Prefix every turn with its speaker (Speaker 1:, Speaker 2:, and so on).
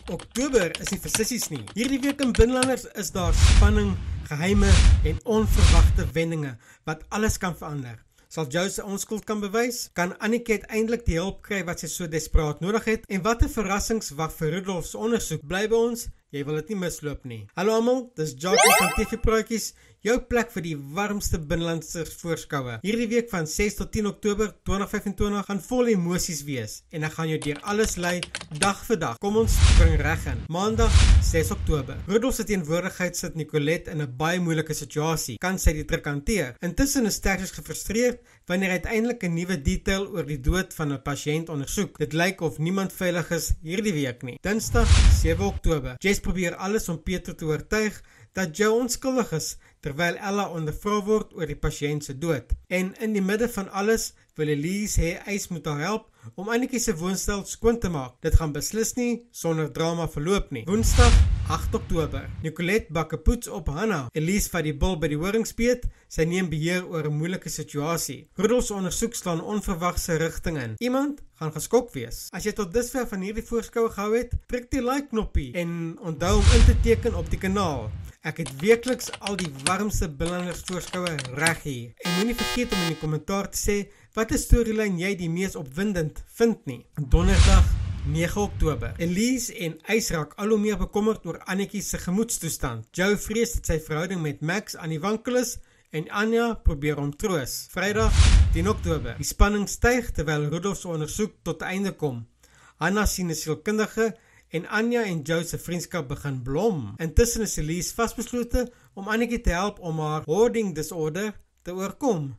Speaker 1: Oktober is nie vir sissies nie. Hierdie week in Binlanders is daar spanning, geheime en onverwagte wendinge wat alles kan verander. Sal Joe sy onskuld kan bewys? Kan Annikie uiteindelik die hulp kry wat sy so desperaat nodig het? En watter verrassings wag vir Rudolf se ondersoek? Bly by ons, jy wil dit nie misloop nie. Hallo almal, dis Jackie van TV Praatjies, jou plek vir die warmste binlandse voorskoue. Hierdie week van 6 tot 10 Oktober 2025 gaan vol emosies wees en ek gaan jou deur alles lei dag vir dag. Kom ons spring reg in. Maandag 6 Oktober. Rudolf se teenwoordigheid sit Nicolette in 'n baie moeilike situasie. Kan sy die druk hanteer? Intussen is Tertius gefrustreerd wanneer hy uiteindelik 'n nuwe detail oor die dood van 'n pasiënt ondersoek. Dit lyk of niemand veilig is hierdie week nie. Dinsdag 7 Oktober. Jess probeer alles om Peter te oortuig dat Joe onskuldig is, terwyl Ella ondervra word oor die pasiënt se dood. En in die midde van alles wil Elise hê Eis moet haar help om Annikie se woonstel skoon te maak. Dit gaan beslis nie sonder drama verloop nie. Woensdag 8 Oktober. Nicolette bak 'n poets op Hannah. Elise vat die bil by die horingspeet. Sy neem beheer oor 'n moeilike situasie. Rudolf se ondersoek slaan onverwagse rigting in. Iemand gaan geskok wees. As jy tot dusver van hierdie voorskoue gehou het, druk die like knoppie en onthou om in te teken op die kanaal. Ek het weekliks al die warmste Binlanders voorskoue reg hier. En moenie vergeet om in die kommentaar te sê watter storielyn jy die mees opwindend vind nie. Donderdag 9 Oktober. Elise en Eis raak al hoe meer bekommerd oor Annikie se gemoedstoestand. Joe vrees dat sy verhouding met Max aan die wankel is en Anja probeer hom troos. Vrydag 10 Oktober. Die spanning styg terwyl Rudolf se ondersoek tot einde kom. Hannah sien 'n sielkundige en Anja en Joe se vriendskap begin blom. Intussen is Elise vasbeslote om Annikie te help om haar hoarding disorder te oorkom.